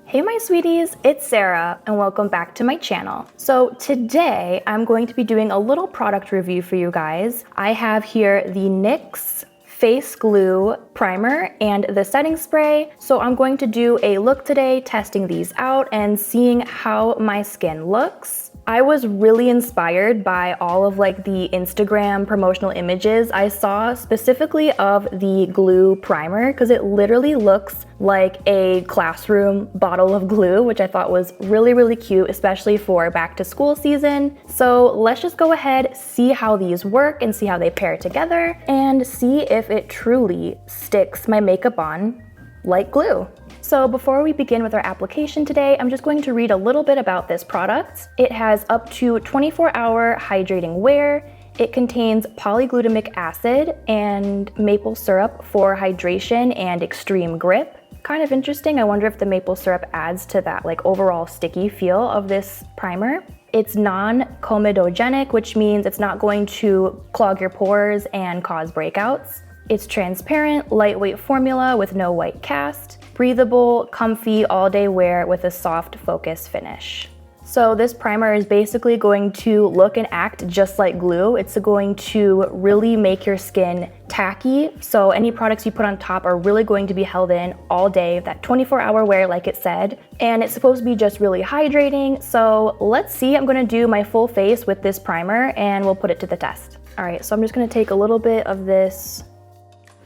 Hey my sweeties, it's Sarah and welcome back to my channel. So today I'm going to be doing a little product review for you guys. I have here the NYX Face Glue Primer and the setting spray. So I'm going to do a look today, testing these out and seeing how my skin looks. I was really inspired by all of the Instagram promotional images I saw specifically of the glue primer because it literally looks like a classroom bottle of glue, which I thought was really cute, especially for back to school season. So let's just go ahead, see how these work and see how they pair together and see if it truly sticks my makeup on like glue. So before we begin with our application today, I'm just going to read a little bit about this product. It has up to 24-hour hydrating wear. It contains polyglutamic acid and maple syrup for hydration and extreme grip. Kind of interesting. I wonder if the maple syrup adds to that overall sticky feel of this primer. It's non-comedogenic, which means it's not going to clog your pores and cause breakouts. It's transparent, lightweight formula with no white cast. Breathable, comfy, all-day wear with a soft focus finish. So this primer is basically going to look and act just like glue. It's going to really make your skin tacky. So any products you put on top are really going to be held in all day, that 24-hour wear like it said. And it's supposed to be just really hydrating. So let's see, I'm gonna do my full face with this primer and we'll put it to the test. All right, so I'm just gonna take a little bit of this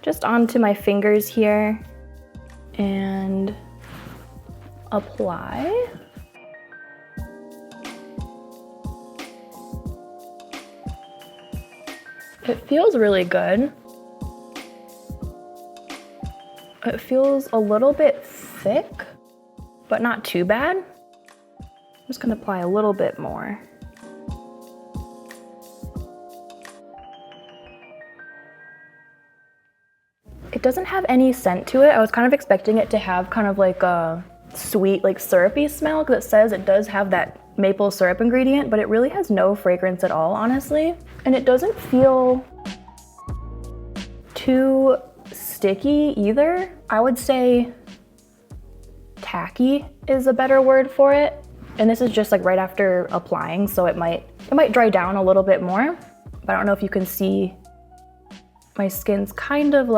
just onto my fingers here and apply. It feels really good. It feels a little bit thick, but not too bad. I'm just gonna apply a little bit more. It doesn't have any scent to it. I was kind of expecting it to have kind of a sweet, syrupy smell because it says it does have that maple syrup ingredient, but it really has no fragrance at all, honestly. And it doesn't feel too sticky either. I would say tacky is a better word for it. And this is just right after applying, so it might dry down a little bit more. But I don't know if you can see my skin's kind of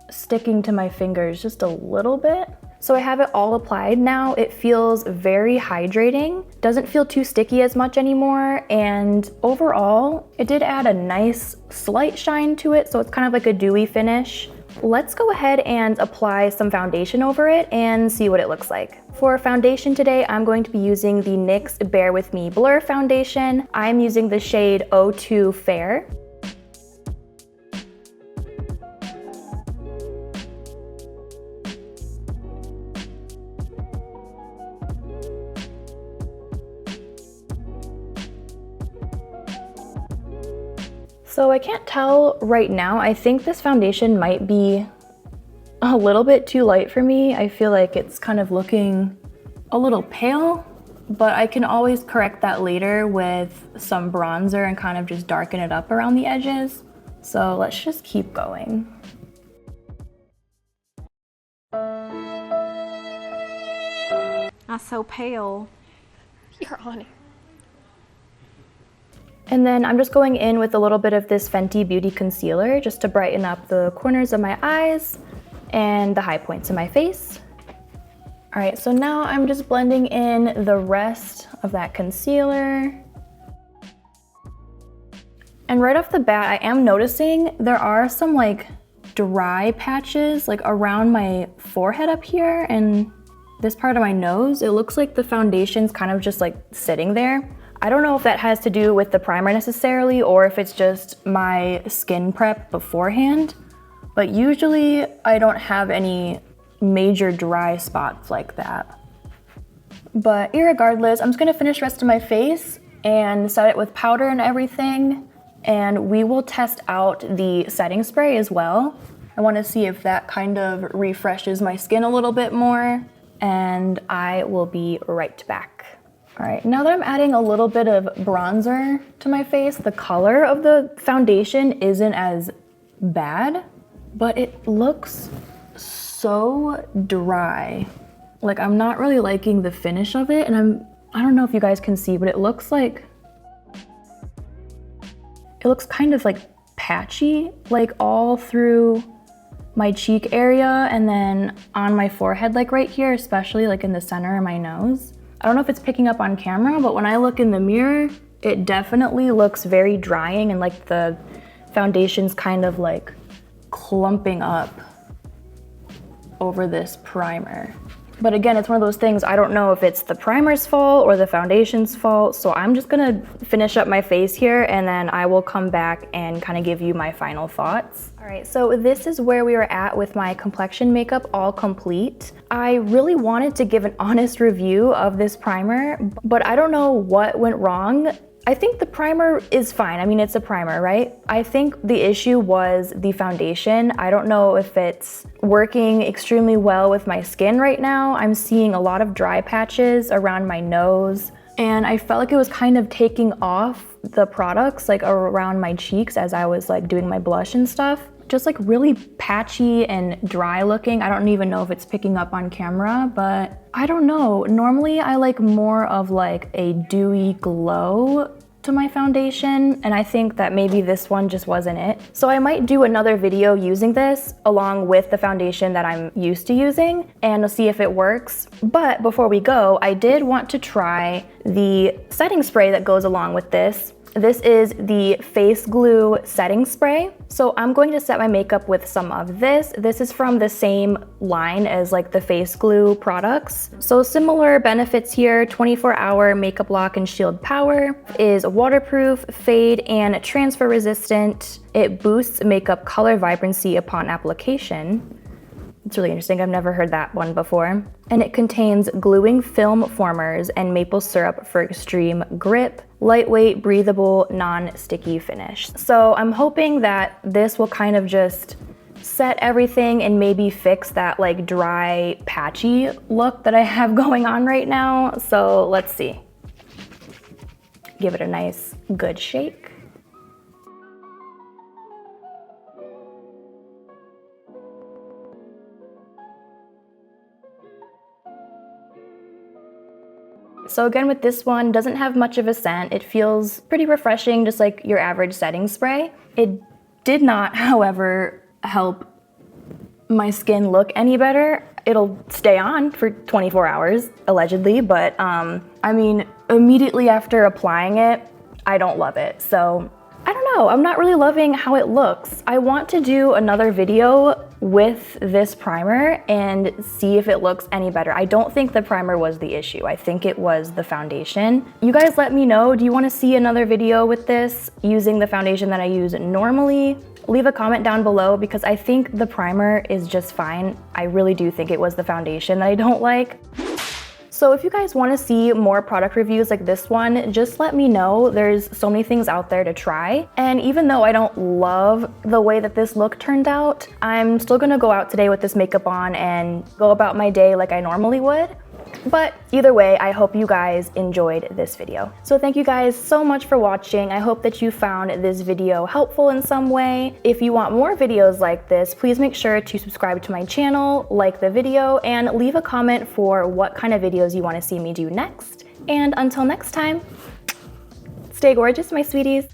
sticking to my fingers just a little bit. So I have it all applied now. It feels very hydrating, doesn't feel too sticky as much anymore, and overall, it did add a nice slight shine to it, so it's kind of like a dewy finish. Let's go ahead and apply some foundation over it and see what it looks like. For foundation today, I'm going to be using the NYX Bare With Me Blur Foundation. I'm using the shade 02 Fair. So I can't tell right now. I think this foundation might be a little bit too light for me. I feel like it's kind of looking a little pale, but I can always correct that later with some bronzer and kind of just darken it up around the edges. So let's just keep going. Not so pale. You're on it. And then I'm just going in with a little bit of this Fenty Beauty Concealer just to brighten up the corners of my eyes and the high points of my face. All right, so now I'm just blending in the rest of that concealer. And right off the bat, I am noticing there are some dry patches around my forehead up here and this part of my nose. It looks like the foundation's kind of just sitting there. I don't know if that has to do with the primer necessarily or if it's just my skin prep beforehand, but usually I don't have any major dry spots like that. But irregardless, I'm just gonna finish the rest of my face and set it with powder and everything, and we will test out the setting spray as well. I wanna see if that kind of refreshes my skin a little bit more, and I will be right back. All right, now that I'm adding a little bit of bronzer to my face, the color of the foundation isn't as bad, but it looks so so dry. Like, I'm not really liking the finish of it, and I don't know if you guys can see, but it looks kind of like patchy, like all through my cheek area and then on my forehead, like right here, especially like in the center of my nose. I don't know if it's picking up on camera, but when I look in the mirror, it definitely looks very drying and like the foundation's kind of like clumping up over this primer. But again, it's one of those things, I don't know if it's the primer's fault or the foundation's fault, so I'm just gonna finish up my face here and then I will come back and kind of give you my final thoughts. All right, so this is where we were at with my complexion makeup all complete. I really wanted to give an honest review of this primer, but I don't know what went wrong. I think the primer is fine. I mean, it's a primer, right? I think the issue was the foundation. I don't know if it's working extremely well with my skin right now. I'm seeing a lot of dry patches around my nose, and I felt like it was kind of taking off the products like around my cheeks as I was like doing my blush and stuff. Just like really patchy and dry looking. I don't even know if it's picking up on camera, but I don't know. Normally I like more of like a dewy glow to my foundation, and I think that maybe this one just wasn't it. So I might do another video using this along with the foundation that I'm used to using and I'll see if it works. But before we go, I did want to try the setting spray that goes along with this. This is the Face Glue setting spray. So I'm going to set my makeup with some of this. This is from the same line as like the Face Glue products. So similar benefits here, 24-hour makeup lock and shield power, is waterproof, fade, and transfer resistant. It boosts makeup color vibrancy upon application. It's really interesting, I've never heard that one before. And it contains gluing film formers and maple syrup for extreme grip, lightweight, breathable, non-sticky finish. So I'm hoping that this will kind of just set everything and maybe fix that like dry, patchy look that I have going on right now. So let's see. Give it a nice, good shake. So again, with this one, doesn't have much of a scent. It feels pretty refreshing, just like your average setting spray. It did not, however, help my skin look any better. It'll stay on for 24 hours, allegedly, but I mean, immediately after applying it, I don't love it. So I don't know, I'm not really loving how it looks. I want to do another video with this primer and see if it looks any better. I don't think the primer was the issue. I think it was the foundation. You guys let me know, do you want to see another video with this using the foundation that I use normally? Leave a comment down below because I think the primer is just fine. I really do think it was the foundation that I don't like. So if you guys want to see more product reviews like this one, just let me know. There's so many things out there to try. And even though I don't love the way that this look turned out, I'm still gonna go out today with this makeup on and go about my day like I normally would. But either way, I hope you guys enjoyed this video. So thank you guys so much for watching. I hope that you found this video helpful in some way. If you want more videos like this, please make sure to subscribe to my channel, like the video, and leave a comment for what kind of videos you want to see me do next. And until next time, stay gorgeous, my sweeties.